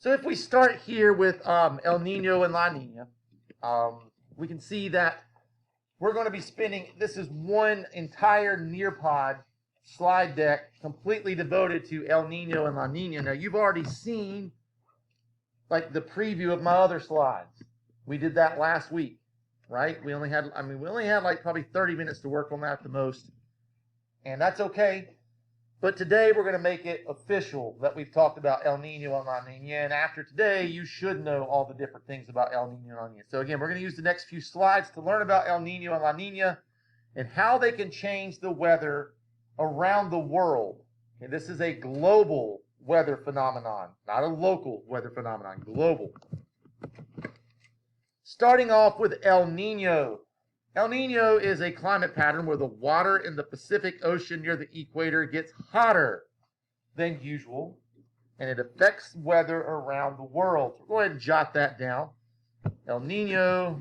So if we start here with El Nino and La Nina, we can see that we're going to be spending, this is one entire Nearpod slide deck completely devoted to El Nino and La Nina. Now you've already seen like the preview of my other slides. We did that last week, right? We only had like probably 30 minutes to work on that at the most. And that's okay. But today we're going to make it official that we've talked about El Nino and La Nina. And after today, you should know all the different things about El Nino and La Nina. So again, we're going to use the next few slides to learn about El Nino and La Nina and how they can change the weather around the world. Okay, this is a global weather phenomenon, not a local weather phenomenon, global. Starting off with El Nino. El Nino is a climate pattern where the water in the Pacific Ocean near the equator gets hotter than usual, and it affects weather around the world. So go ahead and jot that down. El Nino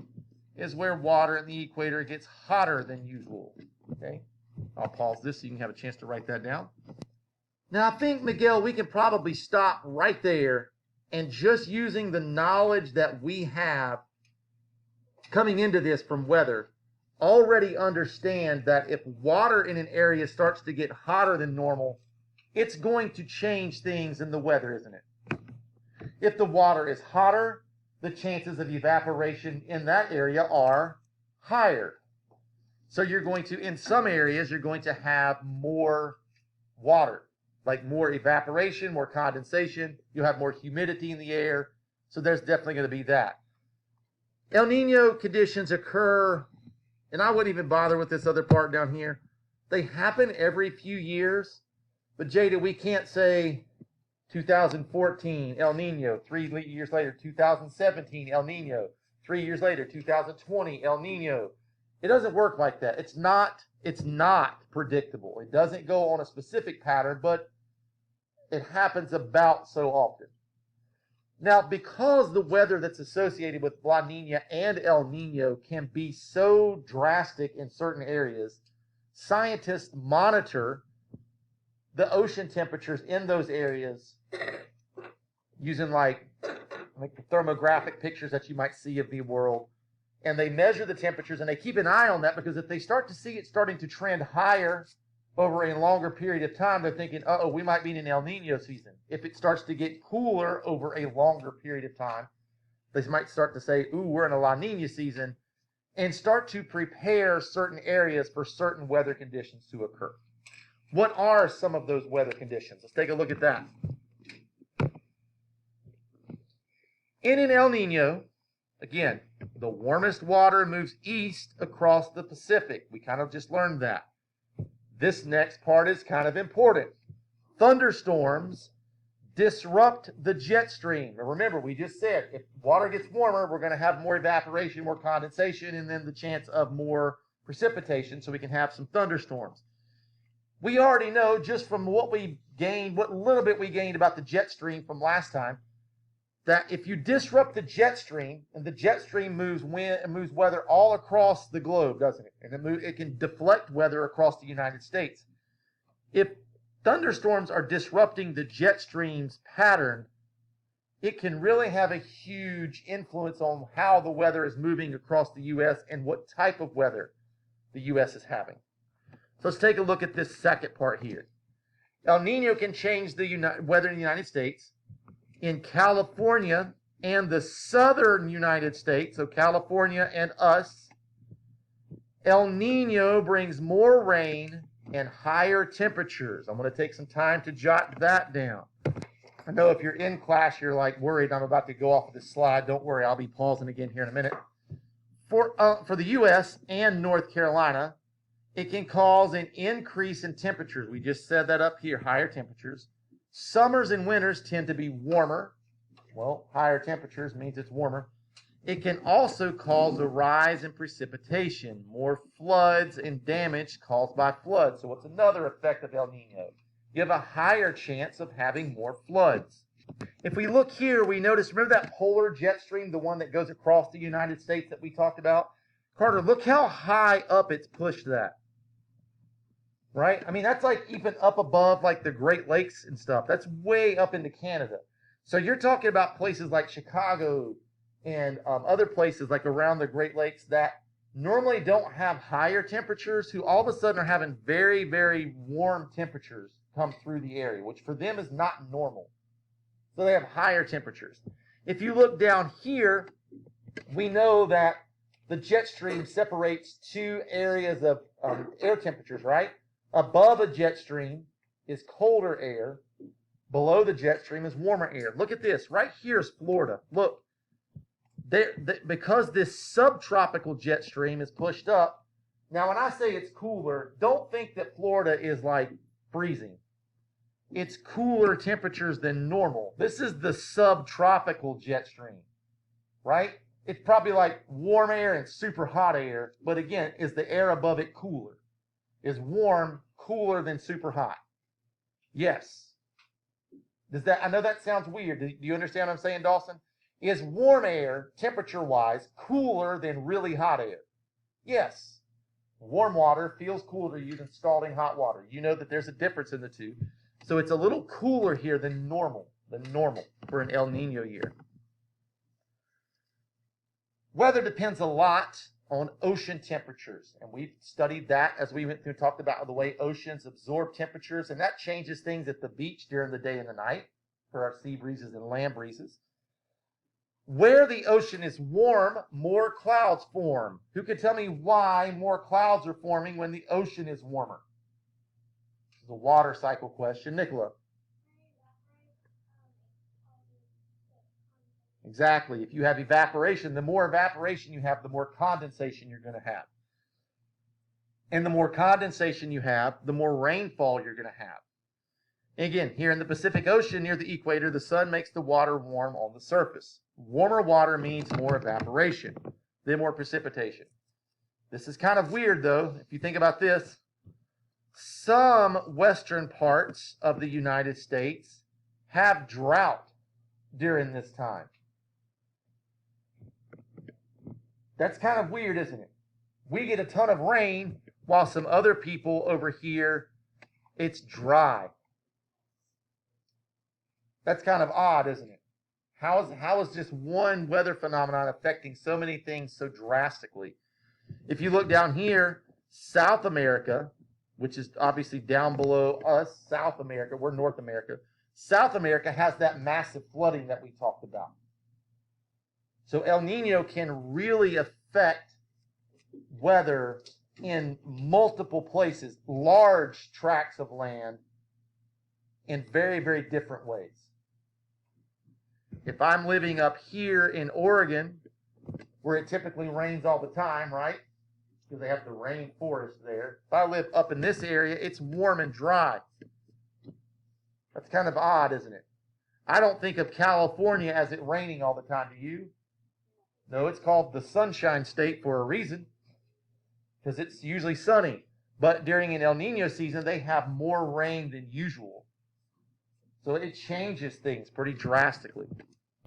is where water in the equator gets hotter than usual. Okay, I'll pause this so you can have a chance to write that down. Now, I think, Miguel, we can probably stop right there and just using the knowledge that we have coming into this from weather, already understand that if water in an area starts to get hotter than normal, it's going to change things in the weather, isn't it? If the water is hotter, the chances of evaporation in that area are higher. So you're going to, in some areas, you're going to have more water, like more evaporation, more condensation. You'll have more humidity in the air. So there's definitely going to be that. El Nino conditions occur, and I wouldn't even bother with this other part down here. They happen every few years. But Jada, we can't say 2014 El Nino, 3 years later, 2017 El Nino, 3 years later, 2020 El Nino. It doesn't work like that. It's not predictable. It doesn't go on a specific pattern, but it happens about so often. Now, because the weather that's associated with La Nina and El Nino can be so drastic in certain areas, scientists monitor the ocean temperatures in those areas using like the thermographic pictures that you might see of the world. And they measure the temperatures and they keep an eye on that because if they start to see it starting to trend higher over a longer period of time, they're thinking, uh-oh, we might be in an El Nino season. If it starts to get cooler over a longer period of time, they might start to say, ooh, we're in a La Nina season, and start to prepare certain areas for certain weather conditions to occur. What are some of those weather conditions? Let's take a look at that. In an El Nino, again, the warmest water moves east across the Pacific. We kind of just learned that. This next part is kind of important. Thunderstorms disrupt the jet stream. Now remember, we just said if water gets warmer, we're going to have more evaporation, more condensation, and then the chance of more precipitation, so we can have some thunderstorms. We already know just from what we gained, what little bit we gained about the jet stream from last time, that if you disrupt the jet stream, and the jet stream moves weather all across the globe, doesn't it? And it can deflect weather across the United States. If thunderstorms are disrupting the jet stream's pattern, it can really have a huge influence on how the weather is moving across the U.S. and what type of weather the U.S. is having. So let's take a look at this second part here. El Nino can change the weather in the United States. In California and the southern United States, so California and us, El Nino brings more rain and higher temperatures. I'm going to take some time to jot that down. I know if you're in class, you're like worried I'm about to go off of this slide. Don't worry, I'll be pausing again here in a minute. For the U.S. and North Carolina, it can cause an increase in temperatures. We just said that up here, higher temperatures. Summers and winters tend to be warmer. Well, higher temperatures means it's warmer. It can also cause a rise in precipitation, more floods and damage caused by floods. So what's another effect of El Nino? You have a higher chance of having more floods. If we look here, we notice, remember that polar jet stream, the one that goes across the United States that we talked about? Carter, look how high up it's pushed that. Right? I mean, that's like even up above like the Great Lakes and stuff. That's way up into Canada. So you're talking about places like Chicago and other places like around the Great Lakes that normally don't have higher temperatures, who all of a sudden are having very, very warm temperatures come through the area, which for them is not normal. So they have higher temperatures. If you look down here, we know that the jet stream separates two areas of air temperatures, right? Above a jet stream is colder air. Below the jet stream is warmer air. Look at this. Right here is Florida. Look, because this subtropical jet stream is pushed up. Now, when I say it's cooler, don't think that Florida is like freezing. It's cooler temperatures than normal. This is the subtropical jet stream, right? It's probably like warm air and super hot air, but again, is the air above it cooler? Is warm cooler than super hot? Yes. Does that? I know that sounds weird. Do you understand what I'm saying, Dawson? Is warm air, temperature-wise, cooler than really hot air? Yes. Warm water feels cooler to you than scalding hot water. You know that there's a difference in the two. So it's a little cooler here than normal for an El Nino year. Weather depends a lot on ocean temperatures, and we've studied that as we went through and talked about the way oceans absorb temperatures, and that changes things at the beach during the day and the night for our sea breezes and land breezes. Where the ocean is warm, more clouds form. Who can tell me why more clouds are forming when the ocean is warmer? This is a water cycle question. Nicola. Exactly. If you have evaporation, the more evaporation you have, the more condensation you're going to have. And the more condensation you have, the more rainfall you're going to have. And again, here in the Pacific Ocean near the equator, the sun makes the water warm on the surface. Warmer water means more evaporation, then more precipitation. This is kind of weird, though, if you think about this. Some western parts of the United States have drought during this time. That's kind of weird, isn't it? We get a ton of rain, while some other people over here, it's dry. That's kind of odd, isn't it? How is just one weather phenomenon affecting so many things so drastically? If you look down here, South America, which is obviously down below us, South America, we're North America. South America has that massive flooding that we talked about. So El Nino can really affect weather in multiple places, large tracts of land, in very, very different ways. If I'm living up here in Oregon, where it typically rains all the time, right? Because they have the rainforest there. If I live up in this area, it's warm and dry. That's kind of odd, isn't it? I don't think of California as it raining all the time, do you? No, it's called the Sunshine State for a reason, because it's usually sunny. But during an El Nino season, they have more rain than usual. So it changes things pretty drastically.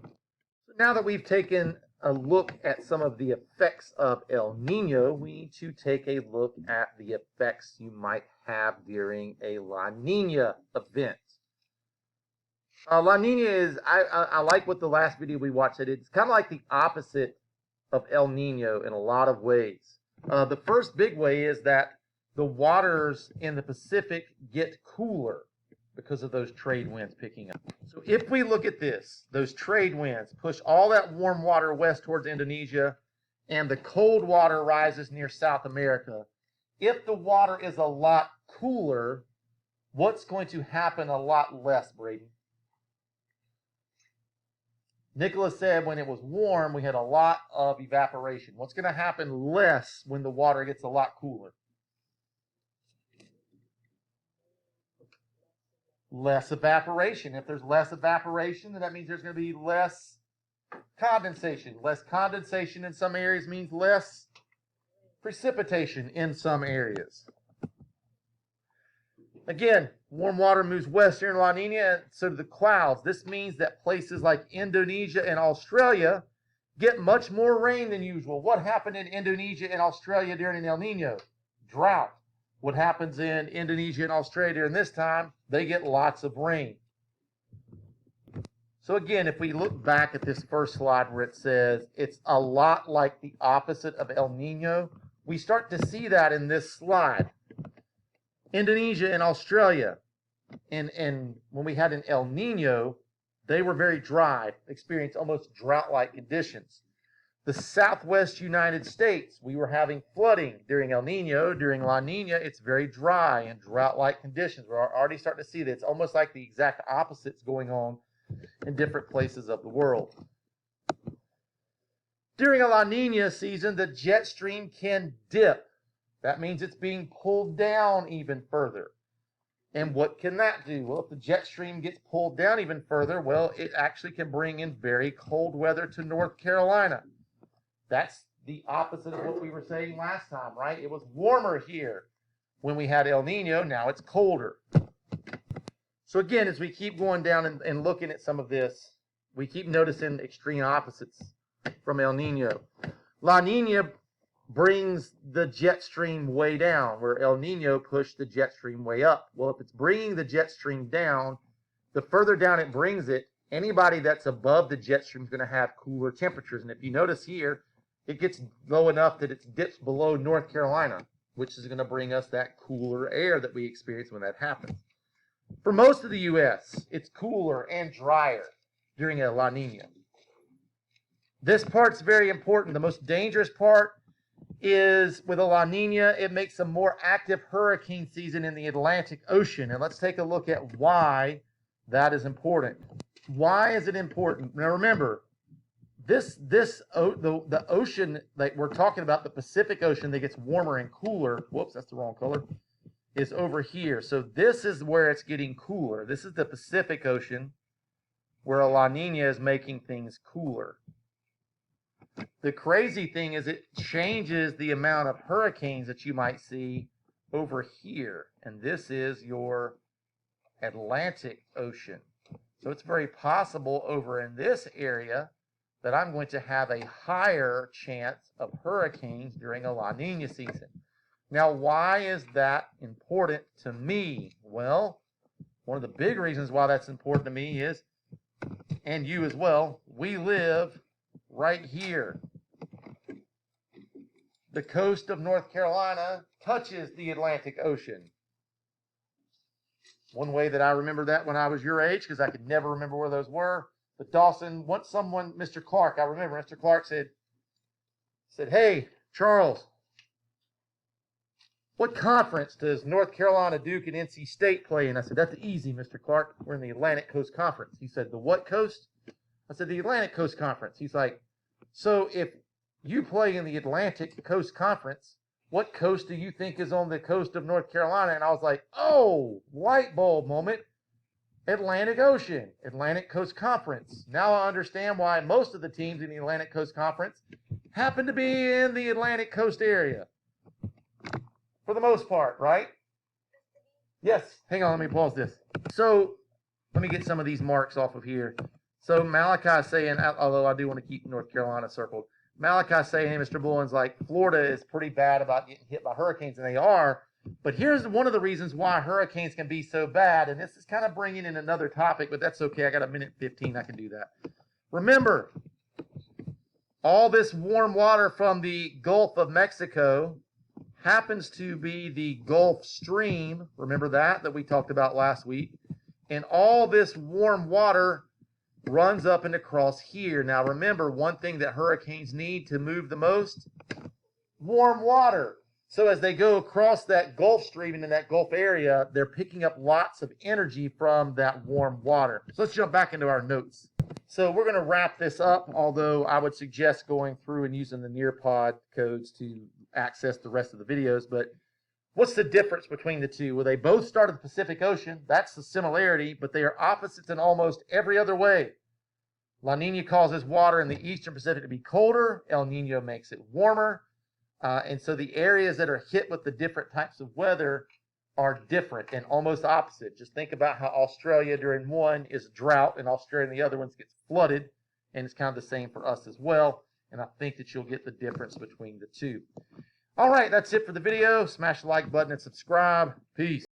So now that we've taken a look at some of the effects of El Nino, we need to take a look at the effects you might have during a La Nina event. La Nina is, I like what the last video we watched said. It's kind of like the opposite of El Nino in a lot of ways. The first big way is that the waters in the Pacific get cooler because of those trade winds picking up. So if we look at this, those trade winds push all that warm water west towards Indonesia, and the cold water rises near South America. If the water is a lot cooler, what's going to happen a lot less, Braden? Nicholas said when it was warm, we had a lot of evaporation. What's going to happen less when the water gets a lot cooler? Less evaporation. If there's less evaporation, then that means there's going to be less condensation. Less condensation in some areas means less precipitation in some areas. Again, warm water moves west here in La Nina, and so do the clouds. This means that places like Indonesia and Australia get much more rain than usual. What happened in Indonesia and Australia during an El Nino? Drought. What happens in Indonesia and Australia during this time? They get lots of rain. So again, if we look back at this first slide where it says it's a lot like the opposite of El Nino, we start to see that in this slide. Indonesia and Australia, and when we had an El Nino, they were very dry, experienced almost drought-like conditions. The Southwest United States, we were having flooding during El Nino. During La Nina, it's very dry and drought-like conditions. We're already starting to see that it's almost like the exact opposites going on in different places of the world. During a La Nina season, the jet stream can dip. That means it's being pulled down even further. And what can that do? Well, if the jet stream gets pulled down even further, well, it actually can bring in very cold weather to North Carolina. That's the opposite of what we were saying last time, right? It was warmer here when we had El Nino. Now it's colder. So again, as we keep going down and looking at some of this, we keep noticing extreme opposites from El Nino. La Nina brings the jet stream way down, where El Nino pushed the jet stream way up. Well, if it's bringing the jet stream down, the further down it brings it, anybody that's above the jet stream is going to have cooler temperatures. And if you notice here, it gets low enough that it dips below North Carolina, which is going to bring us that cooler air that we experience when that happens. For most of the U.S., it's cooler and drier during a La Nina. This part's very important. The most dangerous part is with a La Nina, it makes a more active hurricane season in the Atlantic Ocean. And let's take a look at why that is important. Why is it important? Now remember, the ocean that we're talking about, the Pacific Ocean that gets warmer and cooler, whoops, that's the wrong color, is over here. So this is where it's getting cooler. This is the Pacific Ocean where a La Nina is making things cooler. The crazy thing is it changes the amount of hurricanes that you might see over here. And this is your Atlantic Ocean. So it's very possible over in this area that I'm going to have a higher chance of hurricanes during a La Nina season. Now, why is that important to me? Well, one of the big reasons why that's important to me is, and you as well, we live right here. The coast of North Carolina touches the Atlantic Ocean. One way that I remember that when I was your age, because I could never remember where those were, but Dawson, once someone, Mr. Clark, I remember Mr. Clark said, "Hey, Charles, what conference does North Carolina, Duke, and NC State play in?" I said, "That's easy, Mr. Clark. We're in the Atlantic Coast Conference." He said, "The what coast?" I said, "The Atlantic Coast Conference." He's like, "So if you play in the Atlantic Coast Conference, what coast do you think is on the coast of North Carolina?" And I was like, oh, light bulb moment. Atlantic Ocean, Atlantic Coast Conference. Now I understand why most of the teams in the Atlantic Coast Conference happen to be in the Atlantic Coast area. For the most part, right? Yes. Hang on, let me pause this. So let me get some of these marks off of here. So Malachi's saying, although I do want to keep North Carolina circled, Malachi's saying, hey, Mr. Bullen's like, Florida is pretty bad about getting hit by hurricanes, and they are. But here's one of the reasons why hurricanes can be so bad, and this is kind of bringing in another topic, but that's okay. I got a minute 15. I can do that. Remember, all this warm water from the Gulf of Mexico happens to be the Gulf Stream. Remember that we talked about last week. And all this warm water runs up and across here. Now remember, one thing that hurricanes need to move the most, warm water. So as they go across that Gulf Stream and in that Gulf area, they're picking up lots of energy from that warm water. So let's jump back into our notes. So we're going to wrap this up, although I would suggest going through and using the Nearpod codes to access the rest of the videos. But what's the difference between the two? Well, they both start at the Pacific Ocean. That's the similarity, but they are opposites in almost every other way. La Nina causes water in the eastern Pacific to be colder. El Nino makes it warmer. And so the areas that are hit with the different types of weather are different and almost opposite. Just think about how Australia during one is drought and Australia in the other ones gets flooded. And it's kind of the same for us as well. And I think that you'll get the difference between the two. All right, that's it for the video. Smash the like button and subscribe. Peace.